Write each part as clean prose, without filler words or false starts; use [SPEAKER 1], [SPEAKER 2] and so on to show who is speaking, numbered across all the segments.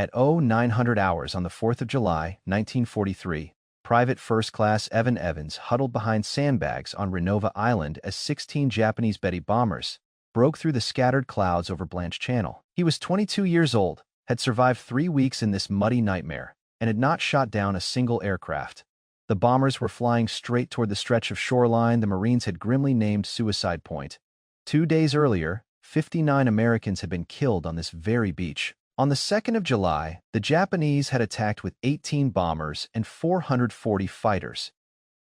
[SPEAKER 1] At 0900 hours on the 4th of July, 1943, Private First Class Evan Evans huddled behind sandbags on Rendova Island as 16 Japanese Betty bombers broke through the scattered clouds over Blanche Channel. He was 22 years old, had survived 3 weeks in this muddy nightmare, and had not shot down a single aircraft. The bombers were flying straight toward the stretch of shoreline the Marines had grimly named Suicide Point. 2 days earlier, 59 Americans had been killed on this very beach. On the 2nd of July, the Japanese had attacked with 18 bombers and 440 fighters.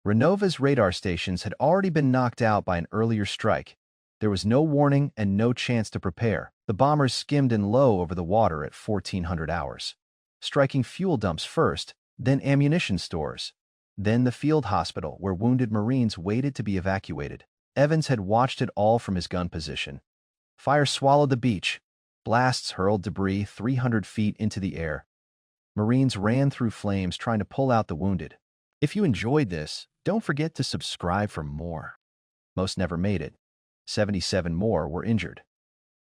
[SPEAKER 1] Rendova's radar stations had already been knocked out by an earlier strike. There was no warning and no chance to prepare. The bombers skimmed in low over the water at 1400 hours, striking fuel dumps first, then ammunition stores, then the field hospital where wounded Marines waited to be evacuated. Evans had watched it all from his gun position. Fire swallowed the beach. Blasts hurled debris 300 feet into the air. Marines ran through flames trying to pull out the wounded. If you enjoyed this, don't forget to subscribe for more. Most never made it. 77 more were injured.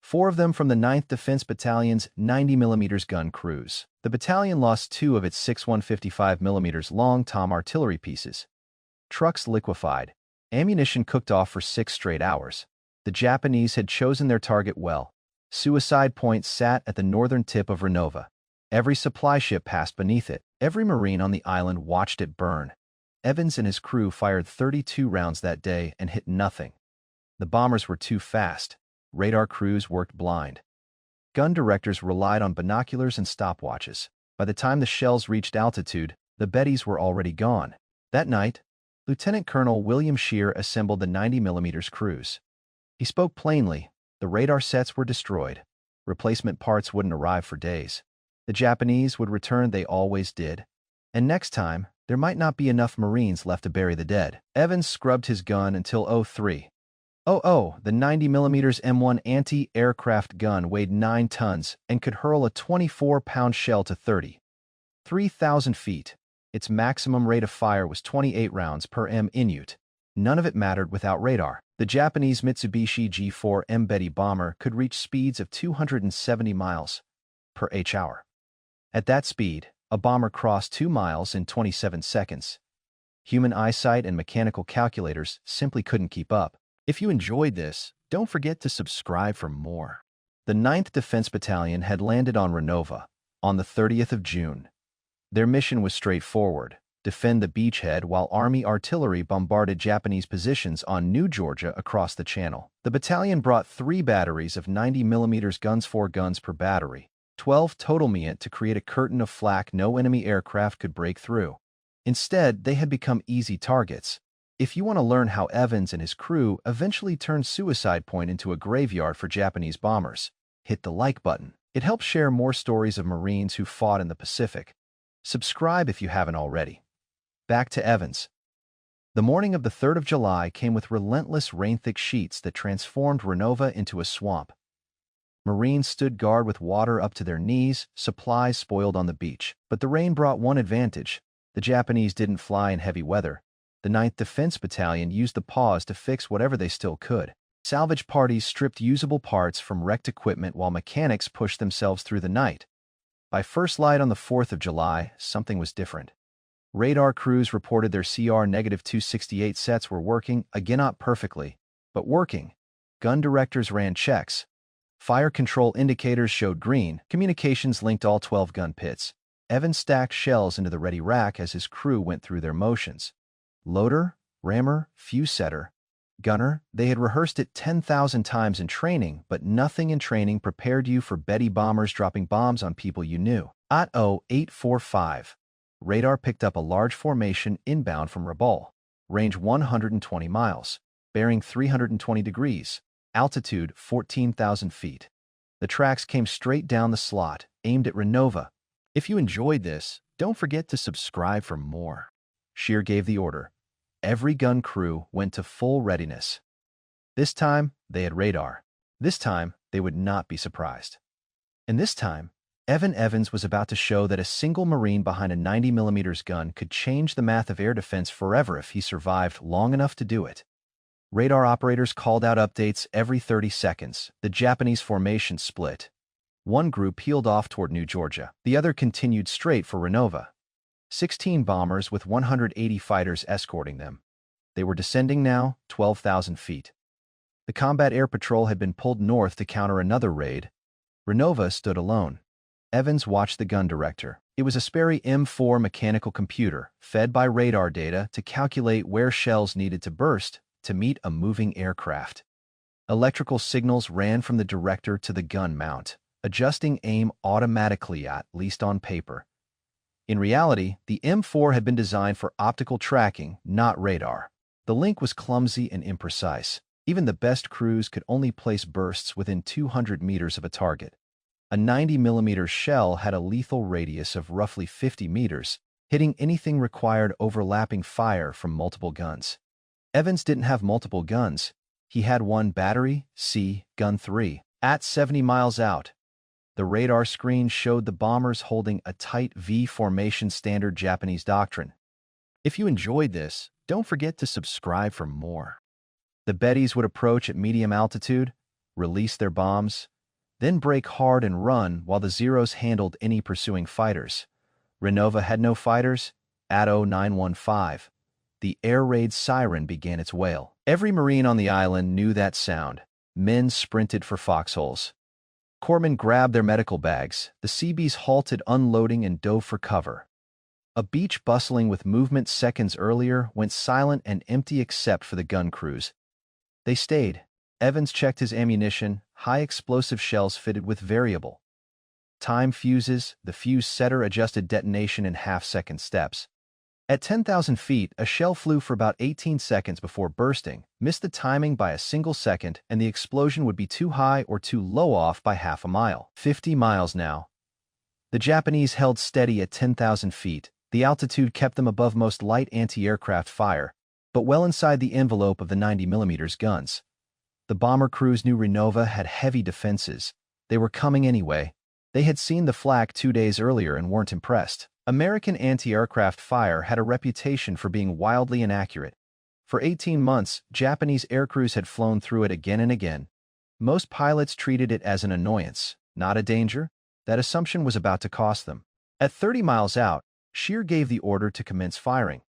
[SPEAKER 1] 4 of them from the 9th Defense Battalion's 90mm gun crews. The battalion lost 2 of its 6 155mm long Tom artillery pieces. Trucks liquefied. Ammunition cooked off for 6 straight hours. The Japanese had chosen their target well. Suicide Point sat at the northern tip of Rendova. Every supply ship passed beneath it. Every Marine on the island watched it burn. Evans and his crew fired 32 rounds that day and hit nothing. The bombers were too fast. Radar crews worked blind. Gun directors relied on binoculars and stopwatches. By the time the shells reached altitude, the Bettys were already gone. That night, Lieutenant Colonel William Shear assembled the 90mm crews. He spoke plainly. The radar sets were destroyed. Replacement parts wouldn't arrive for days. The Japanese would return, they always did. And next time, there might not be enough Marines left to bury the dead. Evans scrubbed his gun until 03. The 90mm M1 anti-aircraft gun weighed 9 tons and could hurl a 24-pound shell to 3,000 feet. Its maximum rate of fire was 28 rounds per minute. None of it mattered without radar. The Japanese Mitsubishi G4M Betty bomber could reach speeds of 270 miles per hour. At that speed, a bomber crossed 2 miles in 27 seconds. Human eyesight and mechanical calculators simply couldn't keep up. If you enjoyed this, don't forget to subscribe for more. The 9th Defense Battalion had landed on Rendova on the 30th of June. Their mission was straightforward: defend the beachhead while Army artillery bombarded Japanese positions on New Georgia across the channel. The battalion brought 3 batteries of 90mm guns, 4 guns per battery, 12 total meant to create a curtain of flak no enemy aircraft could break through. Instead, they had become easy targets. If you want to learn how Evans and his crew eventually turned Suicide Point into a graveyard for Japanese bombers, hit the like button. It helps share more stories of Marines who fought in the Pacific. Subscribe if you haven't already. Back to Evans. The morning of the 3rd of July came with relentless rain-thick sheets that transformed Rendova into a swamp. Marines stood guard with water up to their knees, supplies spoiled on the beach. But the rain brought one advantage: the Japanese didn't fly in heavy weather. The 9th Defense Battalion used the pause to fix whatever they still could. Salvage parties stripped usable parts from wrecked equipment while mechanics pushed themselves through the night. By first light on the 4th of July, something was different. Radar crews reported their CR-268 sets were working, again not perfectly, but working. Gun directors ran checks. Fire control indicators showed green. Communications linked all 12 gun pits. Evans stacked shells into the ready rack as his crew went through their motions. Loader, rammer, fuse setter, gunner, they had rehearsed it 10,000 times in training, but nothing in training prepared you for Betty bombers dropping bombs on people you knew. At 0845, radar picked up a large formation inbound from Rabaul, range 120 miles, bearing 320 degrees, altitude 14,000 feet. The tracks came straight down the slot, aimed at Rendova. If you enjoyed this, don't forget to subscribe for more. Shear gave the order. Every gun crew went to full readiness. This time, they had radar. This time, they would not be surprised. And this time, Evan Evans was about to show that a single Marine behind a 90mm gun could change the math of air defense forever if he survived long enough to do it. Radar operators called out updates every 30 seconds. The Japanese formation split. One group peeled off toward New Georgia. The other continued straight for Rendova. 16 bombers with 180 fighters escorting them. They were descending now, 12,000 feet. The Combat Air Patrol had been pulled north to counter another raid. Rendova stood alone. Evans watched the gun director. It was a Sperry M-4 mechanical computer, fed by radar data to calculate where shells needed to burst to meet a moving aircraft. Electrical signals ran from the director to the gun mount, adjusting aim automatically at least on paper. In reality, the M4 had been designed for optical tracking, not radar. The link was clumsy and imprecise. Even the best crews could only place bursts within 200 meters of a target. A 90mm shell had a lethal radius of roughly 50 meters, hitting anything required overlapping fire from multiple guns. Evans didn't have multiple guns. He had one battery, Gun 3, at 70 miles out. The radar screen showed the bombers holding a tight V formation, standard Japanese doctrine. If you enjoyed this, don't forget to subscribe for more. The Bettys would approach at medium altitude, release their bombs, then brake hard and run while the Zeros handled any pursuing fighters. Rendova had no fighters. At 0915, the air raid siren began its wail. Every Marine on the island knew that sound. Men sprinted for foxholes. Corpsmen grabbed their medical bags. The Seabees halted unloading and dove for cover. A beach bustling with movement seconds earlier went silent and empty except for the gun crews. They stayed. Evans checked his ammunition, high-explosive shells fitted with variable time fuses. The fuse setter adjusted detonation in half-second steps. At 10,000 feet, a shell flew for about 18 seconds before bursting, missed the timing by a single second, and the explosion would be too high or too low off by half a mile. 50 miles now. The Japanese held steady at 10,000 feet. The altitude kept them above most light anti-aircraft fire, but well inside the envelope of the 90mm guns. The bomber crews knew Rendova had heavy defenses. They were coming anyway. They had seen the flak 2 days earlier and weren't impressed. American anti-aircraft fire had a reputation for being wildly inaccurate. For 18 months, Japanese aircrews had flown through it again and again. Most pilots treated it as an annoyance, not a danger. That assumption was about to cost them. At 30 miles out, Scheer gave the order to commence firing.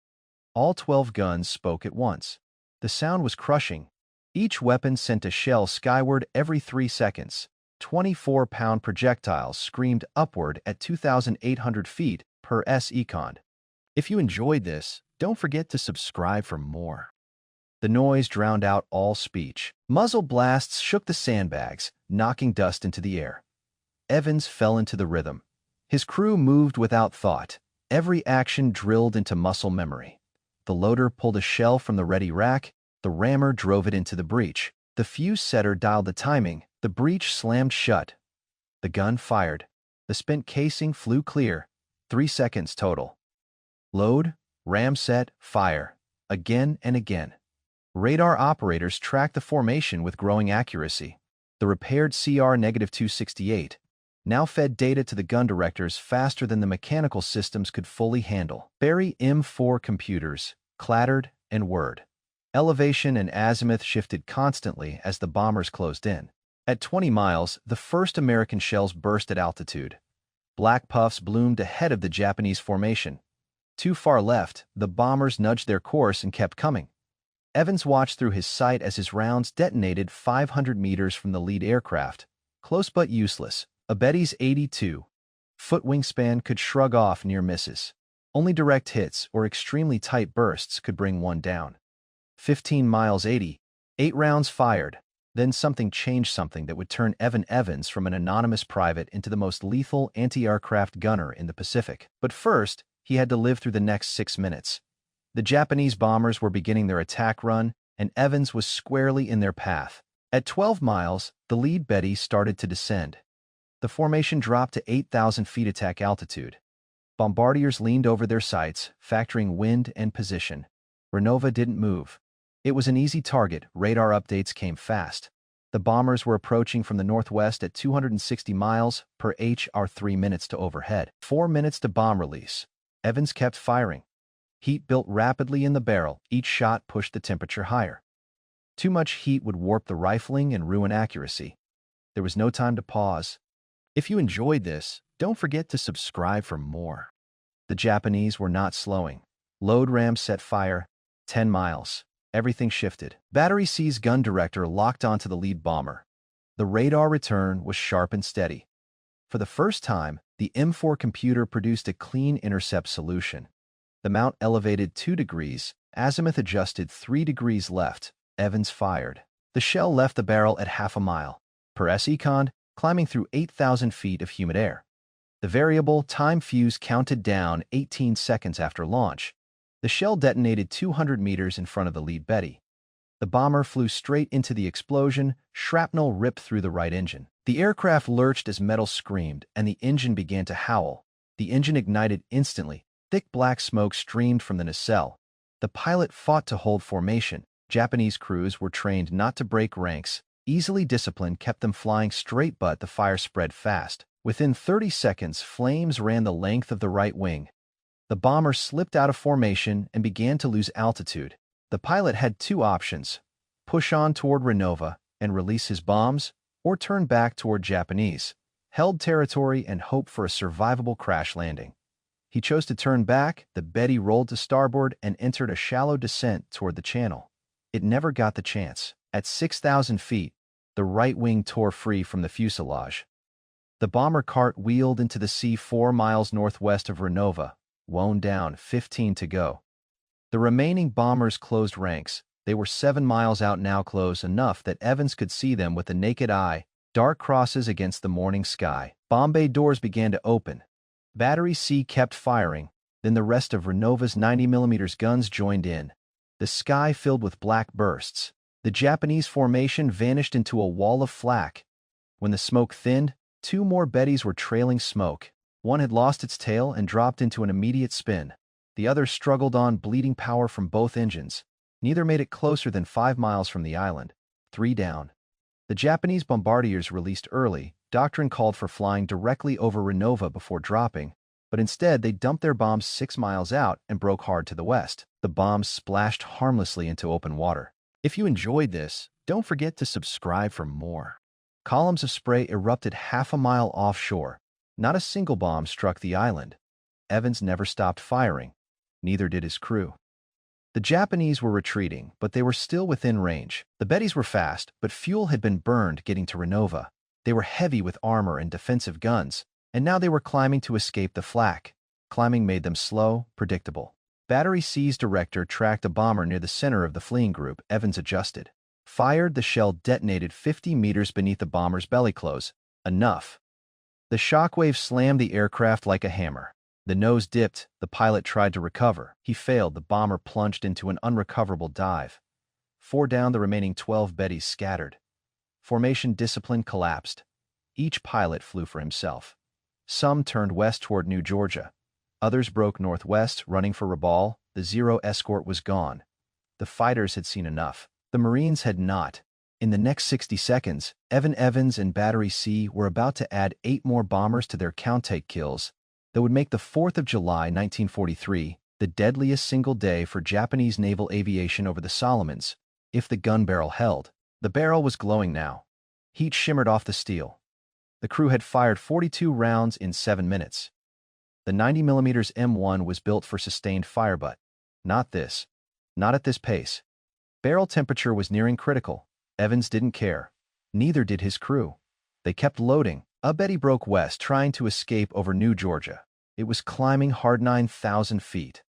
[SPEAKER 1] All 12 guns spoke at once. The sound was crushing. Each weapon sent a shell skyward every 3 seconds. 24-pound projectiles screamed upward at 2,800 feet per second. If you enjoyed this, don't forget to subscribe for more. The noise drowned out all speech. Muzzle blasts shook the sandbags, knocking dust into the air. Evans fell into the rhythm. His crew moved without thought. Every action drilled into muscle memory. The loader pulled a shell from the ready rack. The rammer drove it into the breech. The fuse setter dialed the timing. The breech slammed shut. The gun fired. The spent casing flew clear. 3 seconds total. Load, ram set, fire. Again and again. Radar operators tracked the formation with growing accuracy. The repaired CR-268 now fed data to the gun directors faster than the mechanical systems could fully handle. Sperry M-4 computers clattered and whirred. Elevation and azimuth shifted constantly as the bombers closed in. At 20 miles, the first American shells burst at altitude. Black puffs bloomed ahead of the Japanese formation. Too far left, the bombers nudged their course and kept coming. Evans watched through his sight as his rounds detonated 500 meters from the lead aircraft. Close but useless. A Betty's 82-foot wingspan could shrug off near misses. Only direct hits or extremely tight bursts could bring one down. 15 miles 80. 8 rounds fired. Then something changed, something that would turn Evan Evans from an anonymous private into the most lethal anti-aircraft gunner in the Pacific. But first, he had to live through the next 6 minutes. The Japanese bombers were beginning their attack run, and Evans was squarely in their path. At 12 miles, the lead Betty started to descend. The formation dropped to 8,000 feet attack altitude. Bombardiers leaned over their sights, factoring wind and position. Rendova didn't move. It was an easy target. Radar updates came fast. The bombers were approaching from the northwest at 260 miles per HR, 3 minutes to overhead. 4 minutes to bomb release. Evans kept firing. Heat built rapidly in the barrel. Each shot pushed the temperature higher. Too much heat would warp the rifling and ruin accuracy. There was no time to pause. If you enjoyed this, don't forget to subscribe for more. The Japanese were not slowing. Load ram set fire, 10 miles. Everything shifted. Battery C's gun director locked onto the lead bomber. The radar return was sharp and steady. For the first time, the M4 computer produced a clean intercept solution. The mount elevated 2 degrees, azimuth adjusted 3 degrees left. Evans fired. The shell left the barrel at half a mile per second, climbing through 8,000 feet of humid air. The variable time fuse counted down 18 seconds after launch. The shell detonated 200 meters in front of the lead Betty. The bomber flew straight into the explosion. Shrapnel ripped through the right engine. The aircraft lurched as metal screamed, and the engine began to howl. The engine ignited instantly. Thick black smoke streamed from the nacelle. The pilot fought to hold formation. Japanese crews were trained not to break ranks. Easily discipline kept them flying straight, but the fire spread fast. Within 30 seconds, flames ran the length of the right wing. The bomber slipped out of formation and began to lose altitude. The pilot had 2 options: push on toward Rendova and release his bombs, or turn back toward Japanese held territory and hope for a survivable crash landing. He chose to turn back. The Betty rolled to starboard and entered a shallow descent toward the channel. It never got the chance. At 6,000 feet, the right wing tore free from the fuselage. The bomber cart-wheeled into the sea 4 miles northwest of Rendova, wound down, 15 to go. The remaining bombers closed ranks. They were 7 miles out now, close enough that Evans could see them with the naked eye, dark crosses against the morning sky. Bomb bay doors began to open. Battery C kept firing, then the rest of Rendova's 90mm guns joined in. The sky filled with black bursts. The Japanese formation vanished into a wall of flak. When the smoke thinned, 2 more Bettys were trailing smoke. One had lost its tail and dropped into an immediate spin. The other struggled on, bleeding power from both engines. Neither made it closer than 5 miles from the island. 3 down. The Japanese bombardiers released early. Doctrine called for flying directly over Rendova before dropping, but instead they dumped their bombs 6 miles out and broke hard to the west. The bombs splashed harmlessly into open water. If you enjoyed this, don't forget to subscribe for more. Columns of spray erupted half a mile offshore. Not a single bomb struck the island. Evans never stopped firing. Neither did his crew. The Japanese were retreating, but they were still within range. The Bettys were fast, but fuel had been burned getting to Rendova. They were heavy with armor and defensive guns, and now they were climbing to escape the flak. Climbing made them slow, predictable. Battery C's director tracked a bomber near the center of the fleeing group. Evans adjusted. Fired. The shell detonated 50 meters beneath the bomber's bellyclothes. Enough. The shockwave slammed the aircraft like a hammer. The nose dipped. The pilot tried to recover. He failed. The bomber plunged into an unrecoverable dive. 4 down. The remaining 12 Bettys scattered. Formation discipline collapsed. Each pilot flew for himself. Some turned west toward New Georgia. Others broke northwest, running for Rabaul. The Zero escort was gone. The fighters had seen enough. The Marines had not. In the next 60 seconds, Evans and Battery C were about to add 8 more bombers to their count kills that would make the 4th of July, 1943, the deadliest single day for Japanese naval aviation over the Solomons, if the gun barrel held. The barrel was glowing now. Heat shimmered off the steel. The crew had fired 42 rounds in 7 minutes. The 90mm M1 was built for sustained fire, but not this. Not at this pace. Barrel temperature was nearing critical. Evans didn't care. Neither did his crew. They kept loading. A Betty broke west, trying to escape over New Georgia. It was climbing hard 9,000 feet.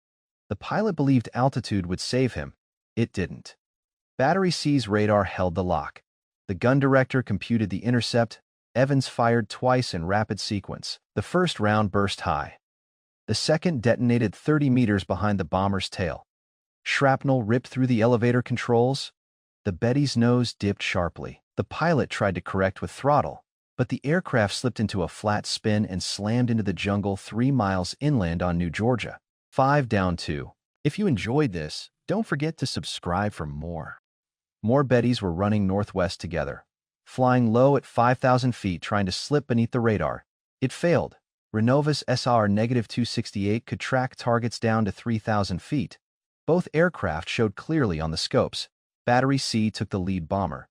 [SPEAKER 1] The pilot believed altitude would save him. It didn't. Battery C's radar held the lock. The gun director computed the intercept. Evans fired twice in rapid sequence. The first round burst high. The second detonated 30 meters behind the bomber's tail. Shrapnel ripped through the elevator controls. The Betty's nose dipped sharply. The pilot tried to correct with throttle, but the aircraft slipped into a flat spin and slammed into the jungle 3 miles inland on New Georgia. 5 down 2. If you enjoyed this, don't forget to subscribe for more. More Bettys were running northwest together, flying low at 5,000 feet trying to slip beneath the radar. It failed. Rendova's SR-268 could track targets down to 3,000 feet. Both aircraft showed clearly on the scopes. Battery C took the lead bomber.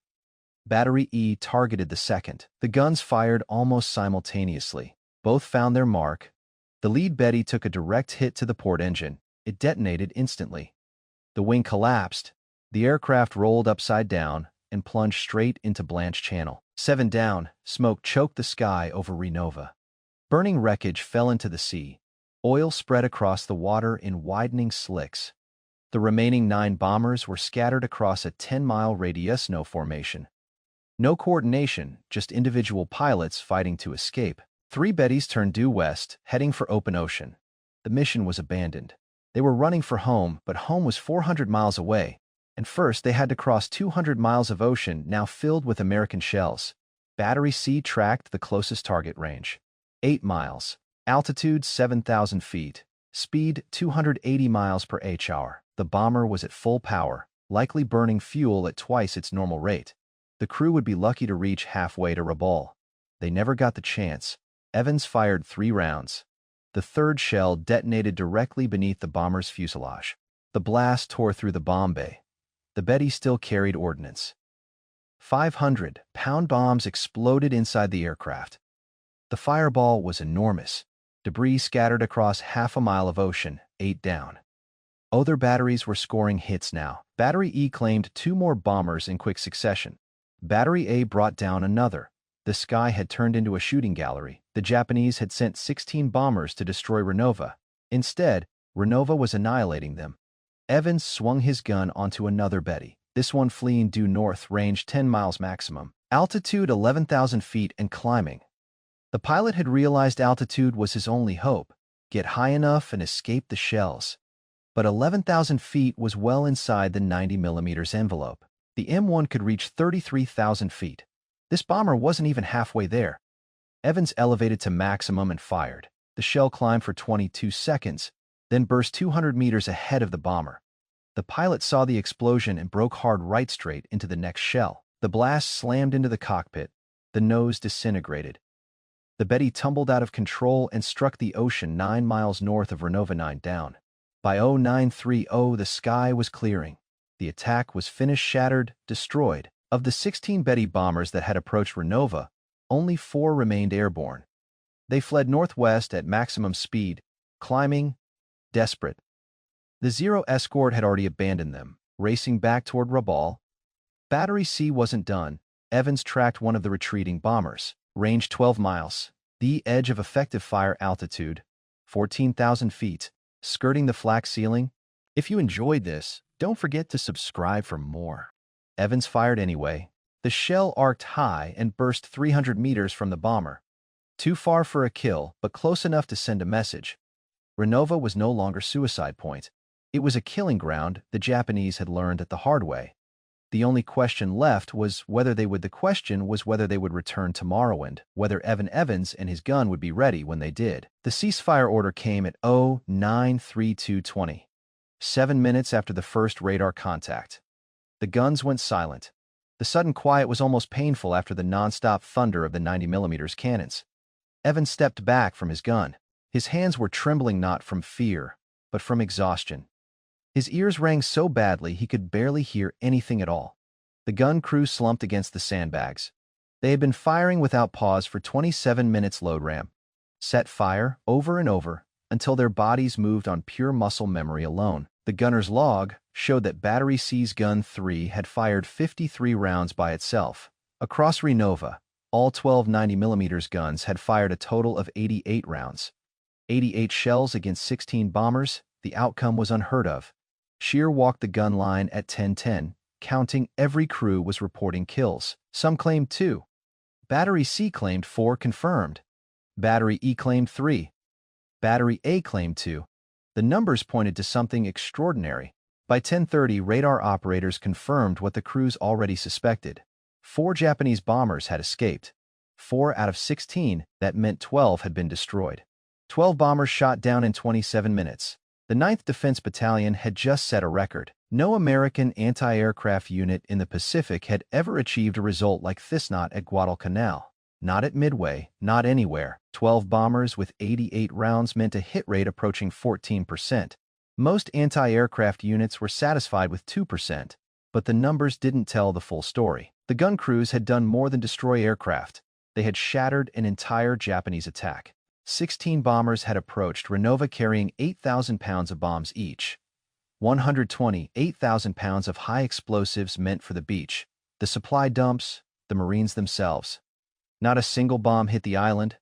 [SPEAKER 1] Battery E targeted the second. The guns fired almost simultaneously. Both found their mark. The lead Betty took a direct hit to the port engine. It detonated instantly. The wing collapsed. The aircraft rolled upside down and plunged straight into Blanche Channel. 7 down, smoke choked the sky over Rendova. Burning wreckage fell into the sea. Oil spread across the water in widening slicks. The remaining 9 bombers were scattered across a 10-mile radius, no formation. No coordination, just individual pilots fighting to escape. 3 Bettys turned due west, heading for open ocean. The mission was abandoned. They were running for home, but home was 400 miles away, and first they had to cross 200 miles of ocean now filled with American shells. Battery C tracked the closest target range. 8 miles. Altitude 7,000 feet. Speed 280 miles per h-hour. The bomber was at full power, likely burning fuel at twice its normal rate. The crew would be lucky to reach halfway to Rabaul. They never got the chance. Evans fired 3 rounds. The third shell detonated directly beneath the bomber's fuselage. The blast tore through the bomb bay. The Betty still carried ordnance. 500-pound bombs exploded inside the aircraft. The fireball was enormous. Debris scattered across half a mile of ocean, 8 down. Other batteries were scoring hits now. Battery E claimed 2 more bombers in quick succession. Battery A brought down another. The sky had turned into a shooting gallery. The Japanese had sent 16 bombers to destroy Rendova. Instead, Rendova was annihilating them. Evans swung his gun onto another Betty. This one fleeing due north, range 10 miles maximum. Altitude 11,000 feet and climbing. The pilot had realized altitude was his only hope. Get high enough and escape the shells. But 11,000 feet was well inside the 90mm envelope. The M1 could reach 33,000 feet. This bomber wasn't even halfway there. Evans elevated to maximum and fired. The shell climbed for 22 seconds, then burst 200 meters ahead of the bomber. The pilot saw the explosion and broke hard right straight into the next shell. The blast slammed into the cockpit. The nose disintegrated. The Betty tumbled out of control and struck the ocean 9 miles north of Rendova 9 down. By 0930, the sky was clearing. The attack was finished, shattered, destroyed. Of the 16 Betty bombers that had approached Rendova, only 4 remained airborne. They fled northwest at maximum speed, climbing, desperate. The Zero escort had already abandoned them, racing back toward Rabaul. Battery C wasn't done. Evans tracked one of the retreating bombers. Range 12 miles. The edge of effective fire altitude, 14,000 feet, skirting the flak ceiling. If you enjoyed this, don't forget to subscribe for more. Evans fired anyway. The shell arced high and burst 300 meters from the bomber. Too far for a kill, but close enough to send a message. Rendova was no longer suicide point. It was a killing ground the Japanese had learned at the hard way. The only question left was whether they would return tomorrow and whether Evans and his gun would be ready when they did. The ceasefire order came at 0932:20, 7 minutes after the first radar contact. The guns went silent. The sudden quiet was almost painful after the non-stop thunder of the 90mm cannons. Evans stepped back from his gun. His hands were trembling not from fear, but from exhaustion. His ears rang so badly he could barely hear anything at all. The gun crew slumped against the sandbags. They had been firing without pause for 27 minutes. Load ramp. Set fire over and over until their bodies moved on pure muscle memory alone. The gunner's log showed that Battery C's Gun 3 had fired 53 rounds by itself. Across Rendova, all 12 90mm guns had fired a total of 88 rounds. 88 shells against 16 bombers, the outcome was unheard of. Shear walked the gun line at 10:10, counting. Every crew was reporting kills. Some claimed 2. Battery C claimed 4 confirmed. Battery E claimed 3. Battery A claimed 2. The numbers pointed to something extraordinary. By 10:30, radar operators confirmed what the crews already suspected. 4 Japanese bombers had escaped. 4 out of 16, that meant 12 had been destroyed. 12 bombers shot down in 27 minutes. The 9th Defense Battalion had just set a record. No American anti-aircraft unit in the Pacific had ever achieved a result like this, not at Guadalcanal. Not at Midway, not anywhere. 12 bombers with 88 rounds meant a hit rate approaching 14%. Most anti-aircraft units were satisfied with 2%, but the numbers didn't tell the full story. The gun crews had done more than destroy aircraft. They had shattered an entire Japanese attack. 16 bombers had approached Rendova carrying 8,000 pounds of bombs each. 128,000 pounds of high explosives meant for the beach, the supply dumps, the Marines themselves. Not a single bomb hit the island.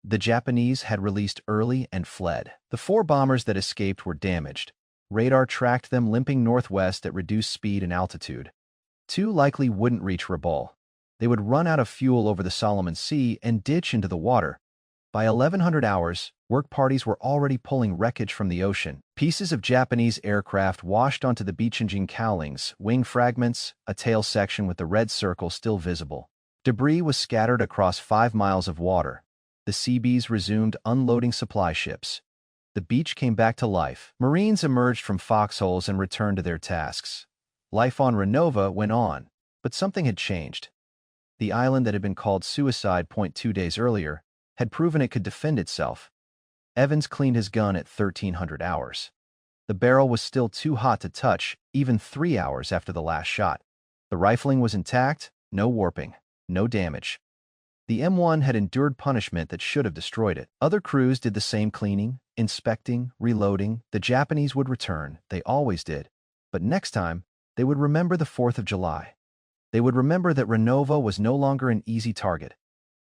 [SPEAKER 1] The Japanese had released early and fled. The 4 bombers that escaped were damaged. Radar tracked them limping northwest at reduced speed and altitude. 2 likely wouldn't reach Rabaul. They would run out of fuel over the Solomon Sea and ditch into the water. By 1100 hours, work parties were already pulling wreckage from the ocean. Pieces of Japanese aircraft washed onto the beach engine cowlings, wing fragments, a tail section with the red circle still visible. Debris was scattered across 5 miles of water. The Seabees resumed unloading supply ships. The beach came back to life. Marines emerged from foxholes and returned to their tasks. Life on Rendova went on, but something had changed. The island that had been called Suicide Point 2 days earlier had proven it could defend itself. Evans cleaned his gun at 1300 hours. The barrel was still too hot to touch, even 3 hours after the last shot. The rifling was intact, no warping, no damage. The M1 had endured punishment that should have destroyed it. Other crews did the same cleaning, inspecting, reloading. The Japanese would return, they always did. But next time, they would remember the 4th of July. They would remember that Rendova was no longer an easy target.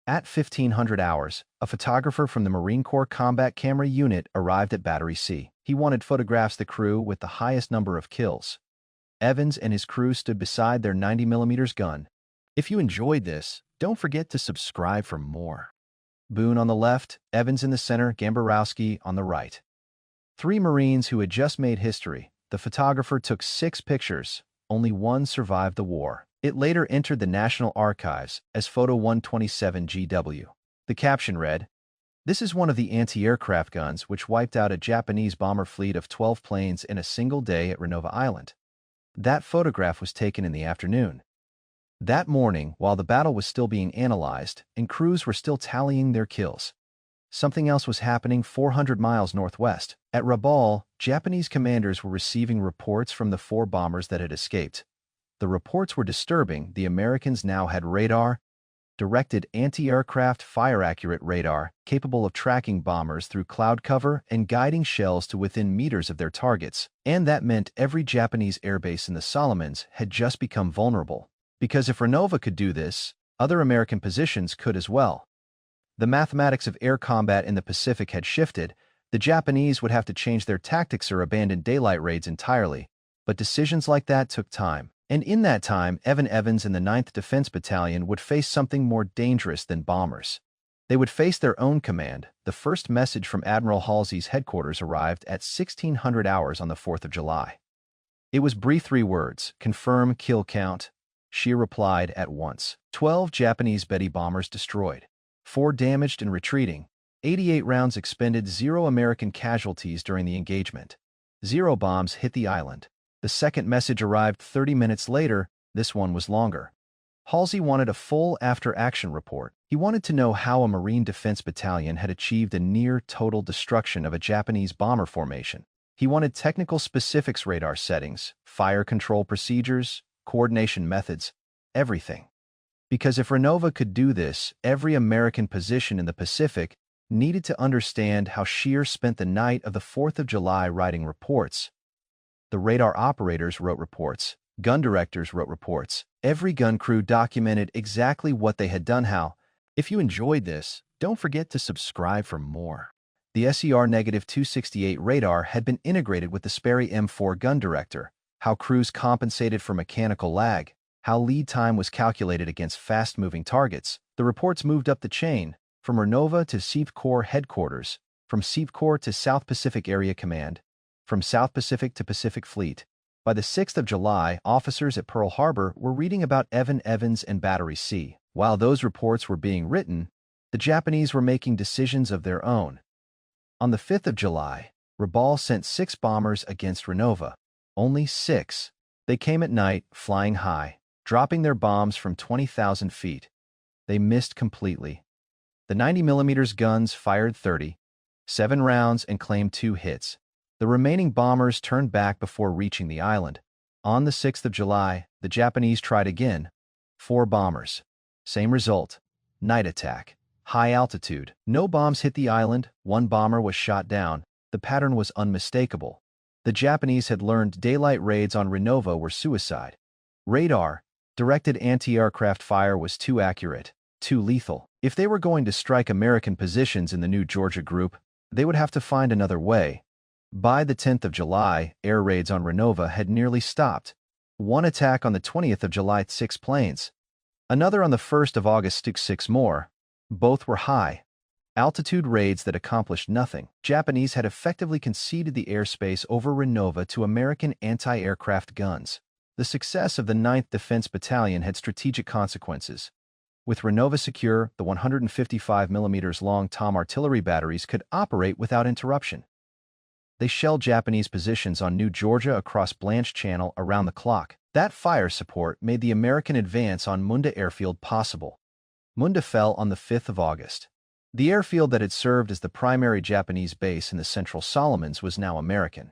[SPEAKER 1] At 1500 hours, a photographer from the Marine Corps Combat Camera Unit arrived at Battery C. He wanted photographs the crew with the highest number of kills. Evans and his crew stood beside their 90mm gun. If you enjoyed this, don't forget to subscribe for more. Boone on the left, Evans in the center, Gamborowski on the right. 3 Marines who had just made history. The photographer took 6 pictures. Only 1 survived the war. It later entered the National Archives as Photo 127 GW. The caption read, "This is one of the anti-aircraft guns which wiped out a Japanese bomber fleet of 12 planes in a single day at Rendova Island." That photograph was taken in the afternoon. That morning, while the battle was still being analyzed and crews were still tallying their kills, something else was happening 400 miles northwest. At Rabaul, Japanese commanders were receiving reports from the 4 bombers that had escaped. The reports were disturbing. The Americans now had radar, directed anti-aircraft fire-accurate radar, capable of tracking bombers through cloud cover and guiding shells to within meters of their targets. And that meant every Japanese airbase in the Solomons had just become vulnerable. Because if Rendova could do this, other American positions could as well. The mathematics of air combat in the Pacific had shifted. The Japanese would have to change their tactics or abandon daylight raids entirely. But decisions like that took time. And in that time, Evan Evans and the 9th Defense Battalion would face something more dangerous than bombers. They would face their own command. The first message from Admiral Halsey's headquarters arrived at 1600 hours on the 4th of July. It was brief 3 words, "Confirm kill count." She replied at once. 12 Japanese Betty bombers destroyed. 4 damaged and retreating. 88 rounds expended, 0 American casualties during the engagement. 0 bombs hit the island. The second message arrived 30 minutes later. This one was longer. Halsey wanted a full after-action report. He wanted to know how a Marine Defense Battalion had achieved a near-total destruction of a Japanese bomber formation. He wanted technical specifics, radar settings, fire control procedures, coordination methods, everything. Because if Rendova could do this, every American position in the Pacific needed to understand how Scheer spent the night of the 4th of July writing reports. The radar operators wrote reports. Gun directors wrote reports. Every gun crew documented exactly what they had done. How. If you enjoyed this, don't forget to subscribe for more. The SER-268 radar had been integrated with the Sperry M-4 gun director. How crews compensated for mechanical lag. How lead time was calculated against fast-moving targets. The reports moved up the chain, from Rendova to Seventh Corps Headquarters, from Seventh Corps to South Pacific Area Command, from South Pacific to Pacific Fleet. By the 6th of July, officers at Pearl Harbor were reading about Evan Evans and Battery C. While those reports were being written, the Japanese were making decisions of their own. On the 5th of July, Rabaul sent 6 bombers against Rendova. Only 6. They came at night, flying high, dropping their bombs from 20,000 feet. They missed completely. The 90mm guns fired 37 rounds and claimed 2 hits. The remaining bombers turned back before reaching the island. On the 6th of July, the Japanese tried again. 4 bombers. Same result. Night attack. High altitude. No bombs hit the island, 1 bomber was shot down. The pattern was unmistakable. The Japanese had learned daylight raids on Rendova were suicide. Radar, directed anti-aircraft fire was too accurate, too lethal. If they were going to strike American positions in the New Georgia Group, they would have to find another way. By the 10th of July, air raids on Rendova had nearly stopped. One attack on the 20th of July, 6 planes. Another on the 1st of August, took 6 more. Both were high altitude raids that accomplished nothing. Japanese had effectively conceded the airspace over Rendova to American anti-aircraft guns. The success of the 9th Defense Battalion had strategic consequences. With Rendova secure, the 155 mm long Tom artillery batteries could operate without interruption. They shelled Japanese positions on New Georgia across Blanche Channel around the clock. That fire support made the American advance on Munda Airfield possible. Munda fell on the 5th of August. The airfield that had served as the primary Japanese base in the Central Solomons was now American.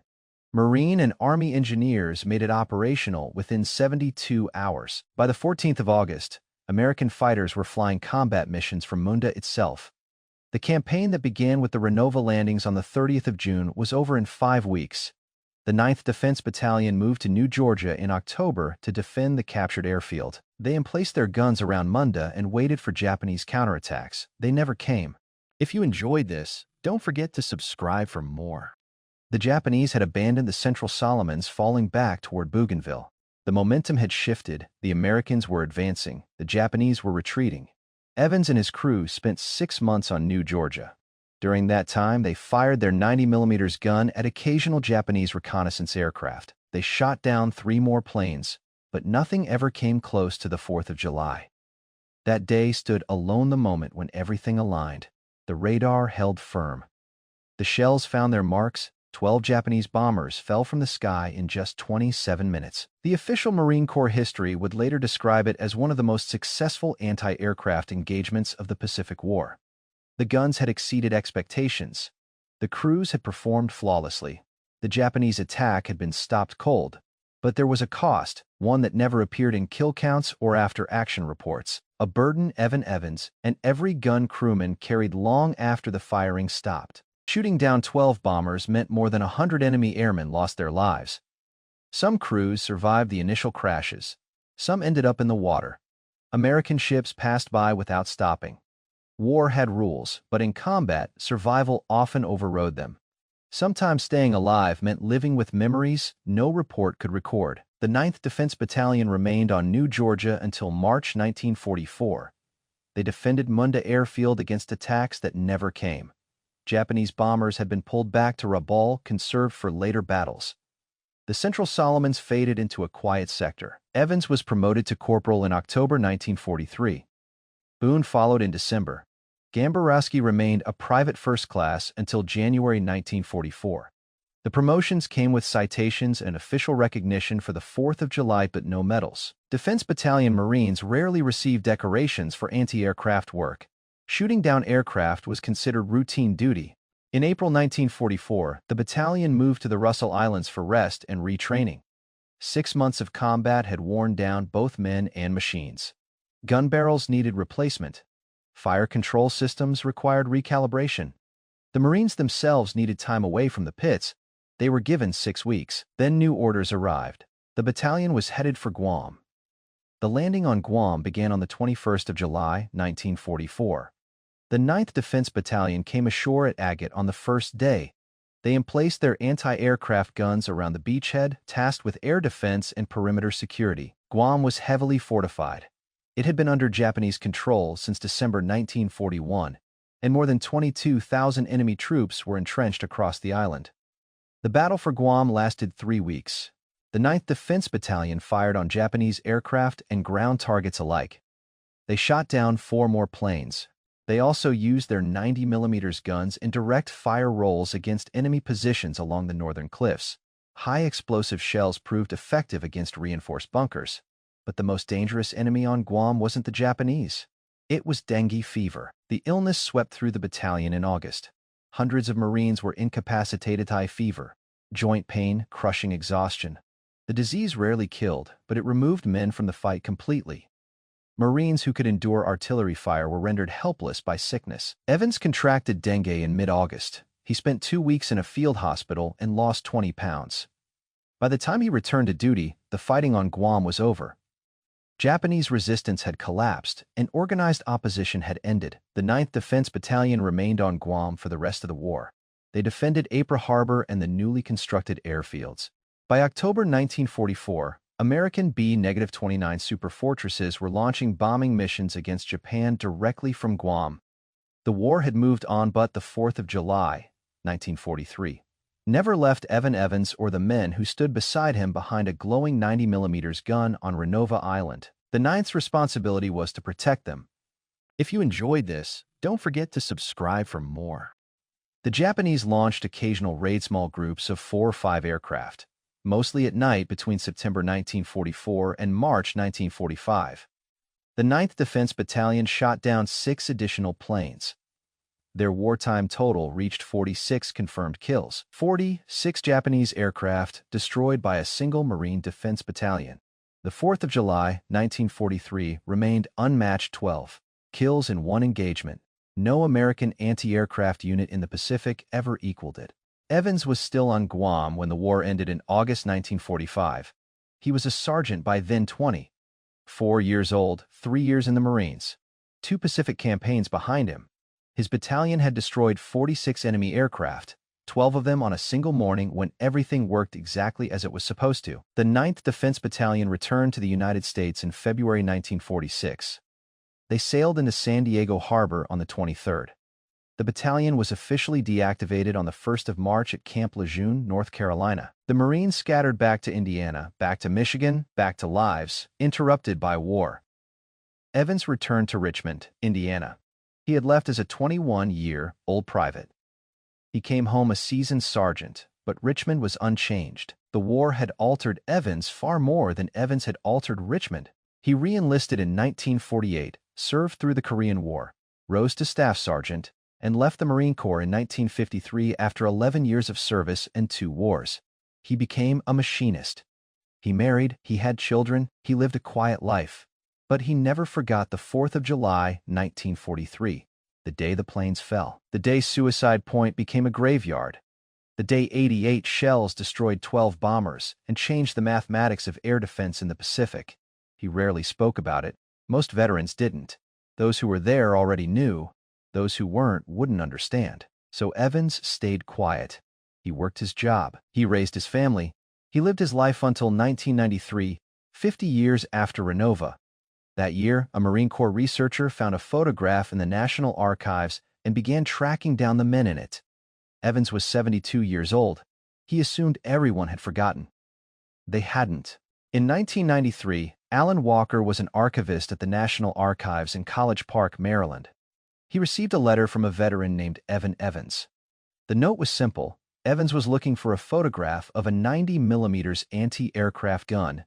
[SPEAKER 1] Marine and Army engineers made it operational within 72 hours. By the 14th of August, American fighters were flying combat missions from Munda itself. The campaign that began with the Rendova landings on the 30th of June was over in 5 weeks. The 9th Defense Battalion moved to New Georgia in October to defend the captured airfield. They emplaced their guns around Munda and waited for Japanese counterattacks. They never came. If you enjoyed this, don't forget to subscribe for more. The Japanese had abandoned the Central Solomons, falling back toward Bougainville. The momentum had shifted, the Americans were advancing, the Japanese were retreating. Evans and his crew spent 6 months on New Georgia. During that time, they fired their 90 mm gun at occasional Japanese reconnaissance aircraft. They shot down 3 more planes, but nothing ever came close to the 4th of July. That day stood alone, the moment when everything aligned. The radar held firm. The shells found their marks. 12 Japanese bombers fell from the sky in just 27 minutes. The official Marine Corps history would later describe it as one of the most successful anti-aircraft engagements of the Pacific War. The guns had exceeded expectations. The crews had performed flawlessly. The Japanese attack had been stopped cold. But there was a cost, one that never appeared in kill counts or after-action reports. A burden Evan Evans and every gun crewman carried long after the firing stopped. Shooting down 12 bombers meant more than 100 enemy airmen lost their lives. Some crews survived the initial crashes. Some ended up in the water. American ships passed by without stopping. War had rules, but in combat, survival often overrode them. Sometimes staying alive meant living with memories no report could record. The 9th Defense Battalion remained on New Georgia until March 1944. They defended Munda Airfield against attacks that never came. Japanese bombers had been pulled back to Rabaul, conserved for later battles. The Central Solomons faded into a quiet sector. Evans was promoted to corporal in October 1943. Boone followed in December. Gamborowski remained a private first class until January 1944. The promotions came with citations and official recognition for the 4th of July, but no medals. Defense Battalion Marines rarely received decorations for anti-aircraft work. Shooting down aircraft was considered routine duty. In April 1944, the battalion moved to the Russell Islands for rest and retraining. 6 months of combat had worn down both men and machines. Gun barrels needed replacement. Fire control systems required recalibration. The Marines themselves needed time away from the pits. They were given 6 weeks. Then new orders arrived. The battalion was headed for Guam. The landing on Guam began on the 21st of July, 1944. The 9th Defense Battalion came ashore at Agate on the first day. They emplaced their anti-aircraft guns around the beachhead, tasked with air defense and perimeter security. Guam was heavily fortified. It had been under Japanese control since December 1941, and more than 22,000 enemy troops were entrenched across the island. The battle for Guam lasted 3 weeks. The 9th Defense Battalion fired on Japanese aircraft and ground targets alike. They shot down 4 more planes. They also used their 90 mm guns in direct fire rolls against enemy positions along the northern cliffs. High explosive shells proved effective against reinforced bunkers. But the most dangerous enemy on Guam wasn't the Japanese. It was dengue fever. The illness swept through the battalion in August. Hundreds of Marines were incapacitated. High fever, joint pain, crushing exhaustion. The disease rarely killed, but it removed men from the fight completely. Marines who could endure artillery fire were rendered helpless by sickness. Evans contracted dengue in mid-August. He spent 2 weeks in a field hospital and lost 20 pounds. By the time he returned to duty, the fighting on Guam was over. Japanese resistance had collapsed, and organized opposition had ended. The 9th Defense Battalion remained on Guam for the rest of the war. They defended Apra Harbor and the newly constructed airfields. By October 1944, American B-29 superfortresses were launching bombing missions against Japan directly from Guam. The war had moved on, but the 4th of July, 1943, never left Evan Evans or the men who stood beside him behind a glowing 90mm gun on Rendova Island. The 9th's responsibility was to protect them. If you enjoyed this, don't forget to subscribe for more. The Japanese launched occasional raid small groups of 4 or 5 aircraft, mostly at night between September 1944 and March 1945. The 9th Defense Battalion shot down 6 additional planes. Their wartime total reached 46 confirmed kills, 46 Japanese aircraft destroyed by a single Marine Defense Battalion. The 4th of July, 1943 remained unmatched: 12 kills in 1 engagement. No American anti-aircraft unit in the Pacific ever equaled it. Evans was still on Guam when the war ended in August 1945. He was a sergeant by then, 24 years old, 3 years in the Marines, 2 Pacific campaigns behind him. His battalion had destroyed 46 enemy aircraft, 12 of them on a single morning when everything worked exactly as it was supposed to. The 9th Defense Battalion returned to the United States in February 1946. They sailed into San Diego Harbor on the 23rd. The battalion was officially deactivated on the 1st of March at Camp Lejeune, North Carolina. The Marines scattered back to Indiana, back to Michigan, back to lives interrupted by war. Evans returned to Richmond, Indiana. He had left as a 21-year-old private. He came home a seasoned sergeant, but Richmond was unchanged. The war had altered Evans far more than Evans had altered Richmond. He re-enlisted in 1948, served through the Korean War, rose to staff sergeant, and left the Marine Corps in 1953 after 11 years of service and 2 wars. He became a machinist. He married, he had children, he lived a quiet life. But he never forgot the 4th of July, 1943, the day the planes fell, the day Suicide Point became a graveyard, the day 88 shells destroyed 12 bombers and changed the mathematics of air defense in the Pacific. He rarely spoke about it. Most veterans didn't. Those who were there already knew. Those who weren't wouldn't understand. So Evans stayed quiet. He worked his job. He raised his family. He lived his life until 1993, 50 years after Rendova. That year, a Marine Corps researcher found a photograph in the National Archives and began tracking down the men in it. Evans was 72 years old. He assumed everyone had forgotten. They hadn't. In 1993, Alan Walker was an archivist at the National Archives in College Park, Maryland. He received a letter from a veteran named Evan Evans. The note was simple. Evans was looking for a photograph of a 90mm anti-aircraft gun.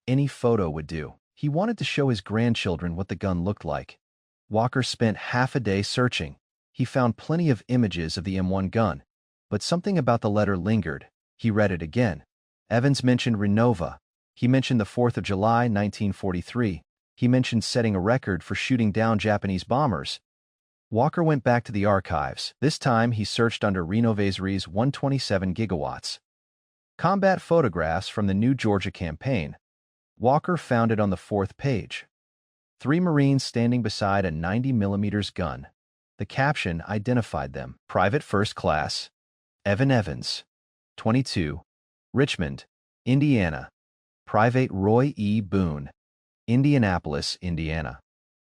[SPEAKER 1] Any photo would do. He wanted to show his grandchildren what the gun looked like. Walker spent half a day searching. He found plenty of images of the M1 gun, but something about the letter lingered. He read it again. Evans mentioned Rendova. He mentioned the 4th of July, 1943. He mentioned setting a record for shooting down Japanese bombers. Walker went back to the archives. This time, he searched under Renovaisry's 127 gigawatts. Combat photographs from the New Georgia campaign. Walker found it on the 4th page. 3 Marines standing beside a 90mm gun. The caption identified them. Private First Class Evan Evans, 22, Richmond, Indiana. Private Roy E. Boone, Indianapolis, Indiana.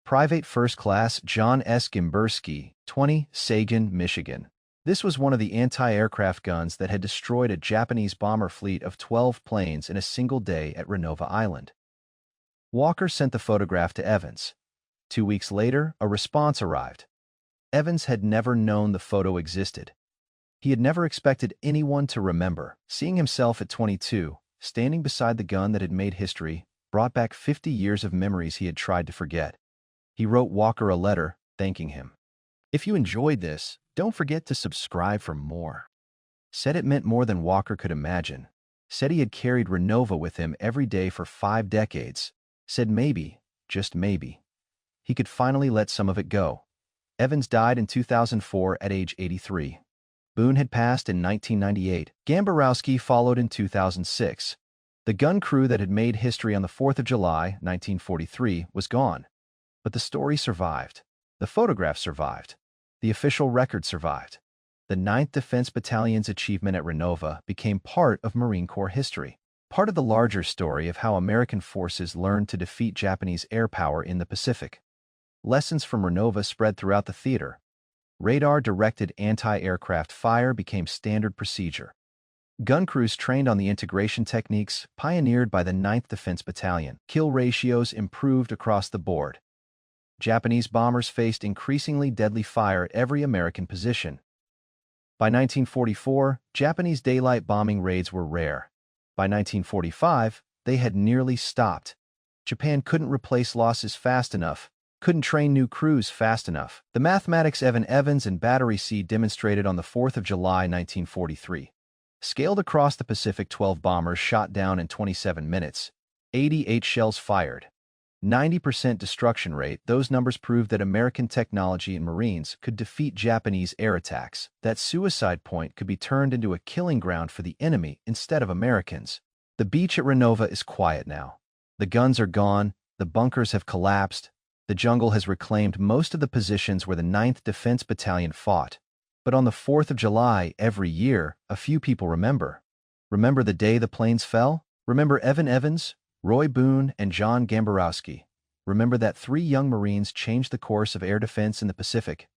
[SPEAKER 1] Private First Class John S. Gimberski, 20, Sagan, Michigan. This was one of the anti-aircraft guns that had destroyed a Japanese bomber fleet of 12 planes in a single day at Rendova Island. Walker sent the photograph to Evans. 2 weeks later, a response arrived. Evans had never known the photo existed. He had never expected anyone to remember. Seeing himself at 22, standing beside the gun that had made history, brought back 50 years of memories he had tried to forget. He wrote Walker a letter, thanking him. If you enjoyed this, don't forget to subscribe for more. Said it meant more than Walker could imagine. Said he had carried Rendova with him every day for 5 decades. Said maybe, just maybe, he could finally let some of it go. Evans died in 2004 at age 83. Boone had passed in 1998. Gamborowski followed in 2006. The gun crew that had made history on the 4th of July, 1943, was gone. But the story survived. The photograph survived. The official record survived. The 9th Defense Battalion's achievement at Rendova became part of Marine Corps history, part of the larger story of how American forces learned to defeat Japanese air power in the Pacific. Lessons from Rendova spread throughout the theater. Radar-directed anti-aircraft fire became standard procedure. Gun crews trained on the integration techniques pioneered by the 9th Defense Battalion. Kill ratios improved across the board. Japanese bombers faced increasingly deadly fire at every American position. By 1944, Japanese daylight bombing raids were rare. By 1945, they had nearly stopped. Japan couldn't replace losses fast enough, couldn't train new crews fast enough. The mathematics Evan Evans and Battery C demonstrated on the 4th of July, 1943. Scaled across the Pacific, 12 bombers shot down in 27 minutes, 88 shells fired. 90% destruction rate. Those numbers proved that American technology and Marines could defeat Japanese air attacks. That suicide point could be turned into a killing ground for the enemy instead of Americans. The beach at Rendova is quiet now. The guns are gone, the bunkers have collapsed, the jungle has reclaimed most of the positions where the 9th Defense Battalion fought. But on the 4th of July every year, a few people remember. Remember the day the planes fell? Remember Evan Evans, Roy Boone, and John Gamborowski. Remember that 3 young Marines changed the course of air defense in the Pacific.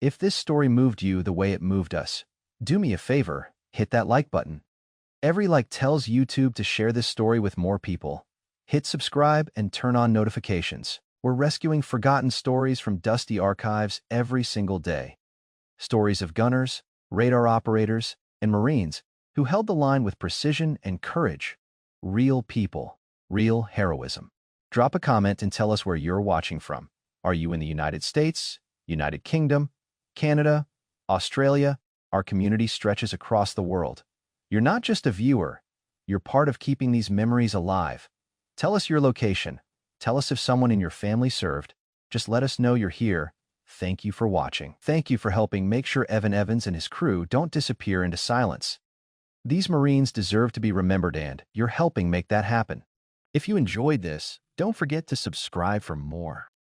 [SPEAKER 1] If this story moved you the way it moved us, do me a favor, hit that like button. Every like tells YouTube to share this story with more people. Hit subscribe and turn on notifications. We're rescuing forgotten stories from dusty archives every single day. Stories of gunners, radar operators, and Marines who held the line with precision and courage. Real people. Real heroism. Drop a comment and tell us where you're watching from. Are you in the United States, United Kingdom, Canada, Australia? Our community stretches across the world. You're not just a viewer. You're part of keeping these memories alive. Tell us your location. Tell us if someone in your family served. Just let us know you're here. Thank you for watching. Thank you for helping make sure Evan Evans and his crew don't disappear into silence. These Marines deserve to be remembered, and you're helping make that happen. If you enjoyed this, don't forget to subscribe for more.